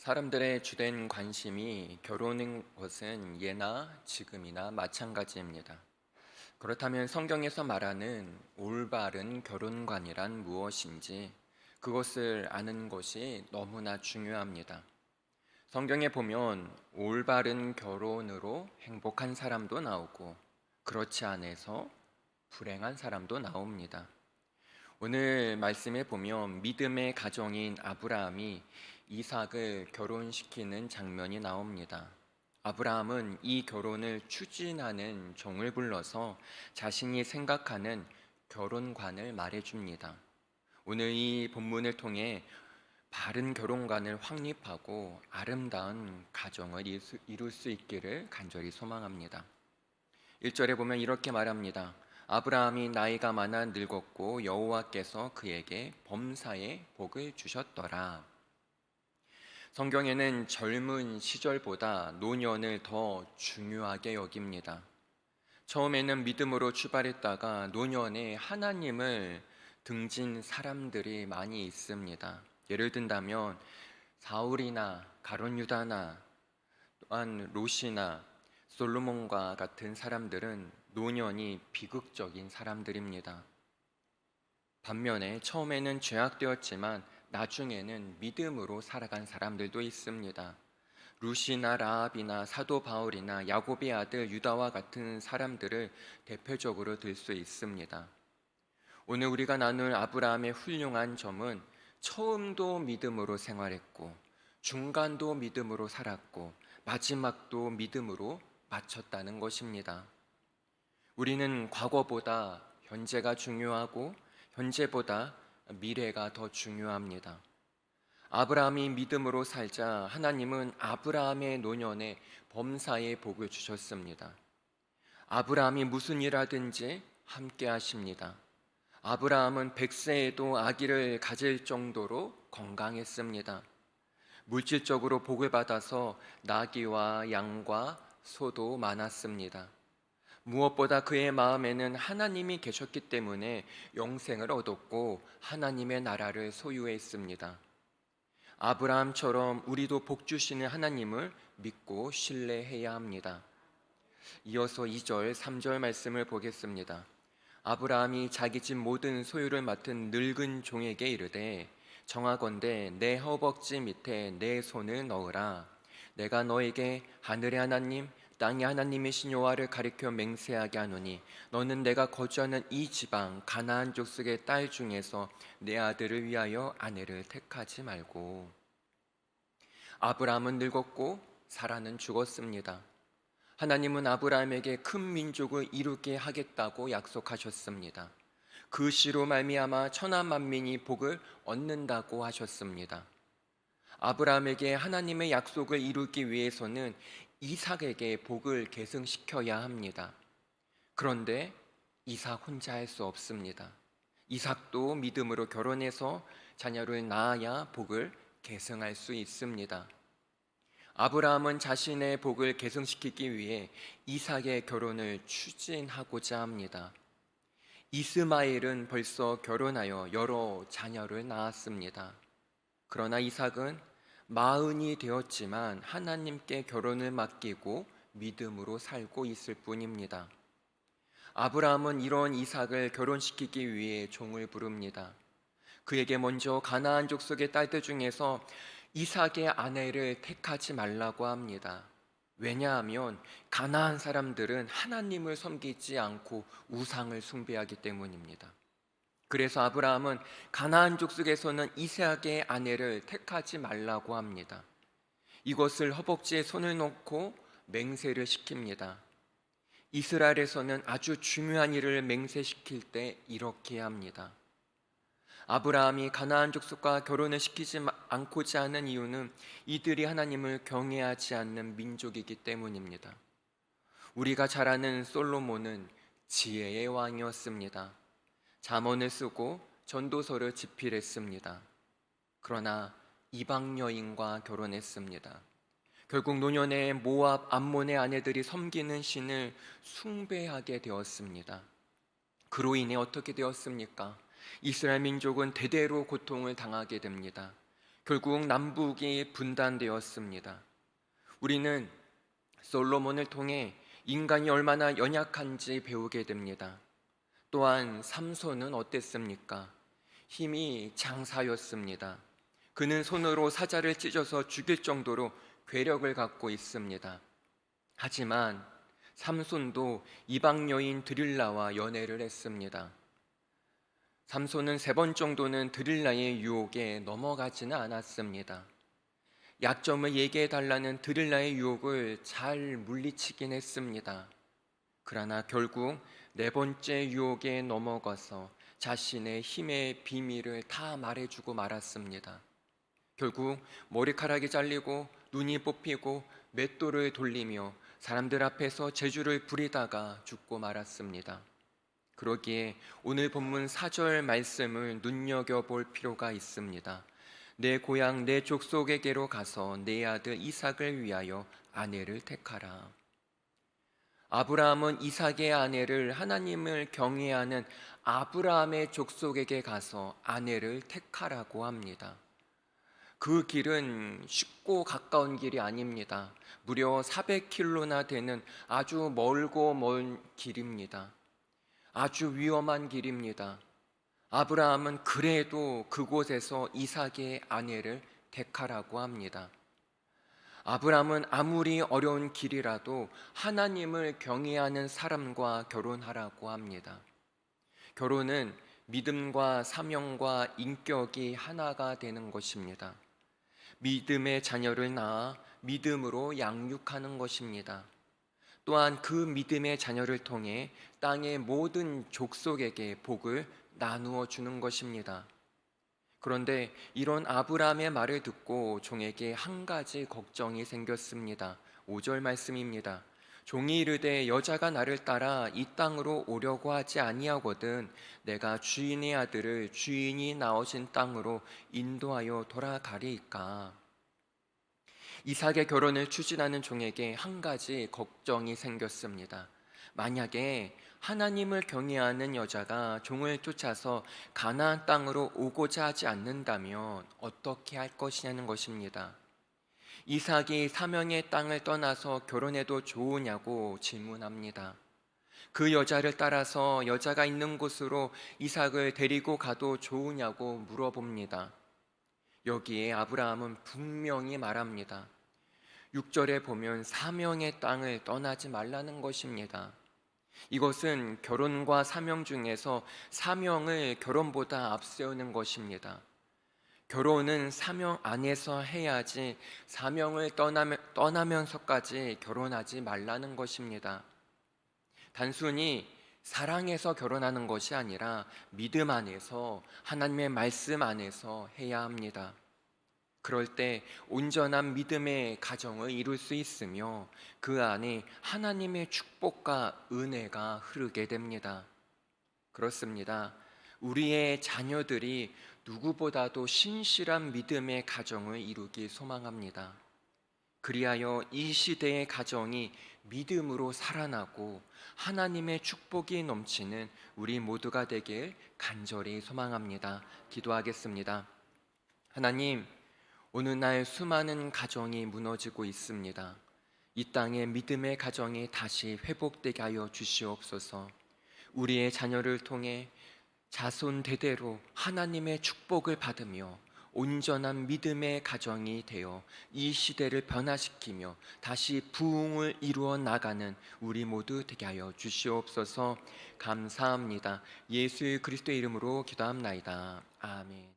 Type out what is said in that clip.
사람들의 주된 관심이 결혼인 것은 예나 지금이나 마찬가지입니다. 그렇다면 성경에서 말하는 올바른 결혼관이란 무엇인지 그것을 아는 것이 너무나 중요합니다. 성경에 보면 올바른 결혼으로 행복한 사람도 나오고 그렇지 않아서 불행한 사람도 나옵니다. 오늘 말씀에 보면 믿음의 가정인 아브라함이 이삭을 결혼시키는 장면이 나옵니다. 아브라함은 이 결혼을 추진하는 종을 불러서 자신이 생각하는 결혼관을 말해줍니다. 오늘 이 본문을 통해 바른 결혼관을 확립하고 아름다운 가정을 이룰 수 있기를 간절히 소망합니다. 1절에 보면 이렇게 말합니다. 아브라함이 나이가 많아 늙었고 여호와께서 그에게 범사에 복을 주셨더라. 성경에는 젊은 시절보다 노년을 더 중요하게 여깁니다. 처음에는 믿음으로 출발했다가 노년에 하나님을 등진 사람들이 많이 있습니다. 예를 든다면 사울이나 가룟 유다나 또한 롯이나 솔로몬과 같은 사람들은 노년이 비극적인 사람들입니다. 반면에 처음에는 죄악되었지만 나중에는 믿음으로 살아간 사람들도 있습니다. 룻이나 라합이나 사도 바울이나 야곱의 아들 유다와 같은 사람들을 대표적으로 들 수 있습니다. 오늘 우리가 나눌 아브라함의 훌륭한 점은 처음도 믿음으로 생활했고 중간도 믿음으로 살았고 마지막도 믿음으로 마쳤다는 것입니다. 우리는 과거보다 현재가 중요하고 현재보다 미래가 더 중요합니다. 아브라함이 믿음으로 살자 하나님은 아브라함의 노년에 범사의 복을 주셨습니다. 아브라함이 무슨 일 하든지 함께 하십니다. 아브라함은 100세에도 아기를 가질 정도로 건강했습니다. 물질적으로 복을 받아서 나귀와 양과 소도 많았습니다. 무엇보다 그의 마음에는 하나님이 계셨기 때문에 영생을 얻었고 하나님의 나라를 소유했습니다. 아브라함처럼 우리도 복 주시는 하나님을 믿고 신뢰해야 합니다. 이어서 2절, 3절 말씀을 보겠습니다. 아브라함이 자기 집 모든 소유를 맡은 늙은 종에게 이르되 정하건대 내 허벅지 밑에 내 손을 넣으라. 내가 너에게 하늘의 하나님 땅의 하나님이신 여호와를 가리켜 맹세하게 하노니 너는 내가 거주하는 이 지방 가나안 족속의 딸 중에서 내 아들을 위하여 아내를 택하지 말고. 아브라함은 늙었고 사라는 죽었습니다. 하나님은 아브라함에게 큰 민족을 이루게 하겠다고 약속하셨습니다. 그 씨로 말미암아 천하 만민이 복을 얻는다고 하셨습니다. 아브라함에게 하나님의 약속을 이루기 위해서는 이삭에게 복을 계승시켜야 합니다. 그런데 이삭 혼자 할 수 없습니다. 이삭도 믿음으로 결혼해서 자녀를 낳아야 복을 계승할 수 있습니다. 아브라함은 자신의 복을 계승시키기 위해 이삭의 결혼을 추진하고자 합니다. 이스마엘은 벌써 결혼하여 여러 자녀를 낳았습니다. 그러나 이삭은 마흔이 되었지만 하나님께 결혼을 맡기고 믿음으로 살고 있을 뿐입니다. 아브라함은 이런 이삭을 결혼시키기 위해 종을 부릅니다. 그에게 먼저 가나안 족속의 딸들 중에서 이삭의 아내를 택하지 말라고 합니다. 왜냐하면 가나안 사람들은 하나님을 섬기지 않고 우상을 숭배하기 때문입니다. 그래서 아브라함은 가나안 족속에서는 이삭의 아내를 택하지 말라고 합니다. 이것을 허벅지에 손을 놓고 맹세를 시킵니다. 이스라엘에서는 아주 중요한 일을 맹세시킬 때 이렇게 합니다. 아브라함이 가나안 족속과 결혼을 시키지 않고자 하는 이유는 이들이 하나님을 경외하지 않는 민족이기 때문입니다. 우리가 잘 아는 솔로몬은 지혜의 왕이었습니다. 잠언을 쓰고 전도서를 집필했습니다. 그러나 이방 여인과 결혼했습니다. 결국 노년에 모압 암몬의 아내들이 섬기는 신을 숭배하게 되었습니다. 그로 인해 어떻게 되었습니까? 이스라엘 민족은 대대로 고통을 당하게 됩니다. 결국 남북이 분단되었습니다. 우리는 솔로몬을 통해 인간이 얼마나 연약한지 배우게 됩니다. 또한 삼손은 어땠습니까? 힘이 장사였습니다. 그는 손으로 사자를 찢어서 죽일 정도로 괴력을 갖고 있습니다. 하지만 삼손도 이방 여인 드릴라와 연애를 했습니다. 삼손은 3번 정도는 드릴라의 유혹에 넘어가지는 않았습니다. 약점을 얘기해 달라는 드릴라의 유혹을 잘 물리치긴 했습니다. 그러나 결국 4번째 유혹에 넘어가서 자신의 힘의 비밀을 다 말해주고 말았습니다. 결국 머리카락이 잘리고 눈이 뽑히고 맷돌을 돌리며 사람들 앞에서 재주를 부리다가 죽고 말았습니다. 그러기에 오늘 본문 4절 말씀을 눈여겨볼 필요가 있습니다. 내 고향 내 족속에게로 가서 내 아들 이삭을 위하여 아내를 택하라. 아브라함은 이삭의 아내를 하나님을 경외하는 아브라함의 족속에게 가서 아내를 택하라고 합니다. 그 길은 쉽고 가까운 길이 아닙니다. 무려 400km나 되는 아주 멀고 먼 길입니다. 아주 위험한 길입니다. 아브라함은 그래도 그곳에서 이삭의 아내를 택하라고 합니다. 아브라함은 아무리 어려운 길이라도 하나님을 경외하는 사람과 결혼하라고 합니다. 결혼은 믿음과 사명과 인격이 하나가 되는 것입니다. 믿음의 자녀를 낳아 믿음으로 양육하는 것입니다. 또한 그 믿음의 자녀를 통해 땅의 모든 족속에게 복을 나누어 주는 것입니다. 그런데 이런 아브라함의 말을 듣고 종에게 한 가지 걱정이 생겼습니다. 5절 말씀입니다. 종이 이르되 여자가 나를 따라 이 땅으로 오려고 하지 아니하거든 내가 주인의 아들을 주인이 나오신 땅으로 인도하여 돌아가리이까. 이삭의 결혼을 추진하는 종에게 한 가지 걱정이 생겼습니다. 만약에 하나님을 경외하는 여자가 종을 쫓아서 가나안 땅으로 오고자 하지 않는다면 어떻게 할 것이냐는 것입니다. 이삭이 사명의 땅을 떠나서 결혼해도 좋으냐고 질문합니다. 그 여자를 따라서 여자가 있는 곳으로 이삭을 데리고 가도 좋으냐고 물어봅니다. 여기에 아브라함은 분명히 말합니다. 6절에 보면 사명의 땅을 떠나지 말라는 것입니다. 이것은 결혼과 사명 중에서 사명을 결혼보다 앞세우는 것입니다. 결혼은 사명 안에서 해야지 사명을 떠나면서까지 결혼하지 말라는 것입니다. 단순히 사랑해서 결혼하는 것이 아니라 믿음 안에서 하나님의 말씀 안에서 해야 합니다. 그럴 때 온전한 믿음의 가정을 이룰 수 있으며 그 안에 하나님의 축복과 은혜가 흐르게 됩니다. 그렇습니다. 우리의 자녀들이 누구보다도 신실한 믿음의 가정을 이루길 소망합니다. 그리하여 이 시대의 가정이 믿음으로 살아나고 하나님의 축복이 넘치는 우리 모두가 되길 간절히 소망합니다. 기도하겠습니다. 하나님, 오늘날 수많은 가정이 무너지고 있습니다. 이 땅에 믿음의 가정이 다시 회복되게 하여 주시옵소서. 우리의 자녀를 통해 자손 대대로 하나님의 축복을 받으며 온전한 믿음의 가정이 되어 이 시대를 변화시키며 다시 부흥을 이루어 나가는 우리 모두 되게 하여 주시옵소서. 감사합니다. 예수 그리스도의 이름으로 기도합나이다. 아멘.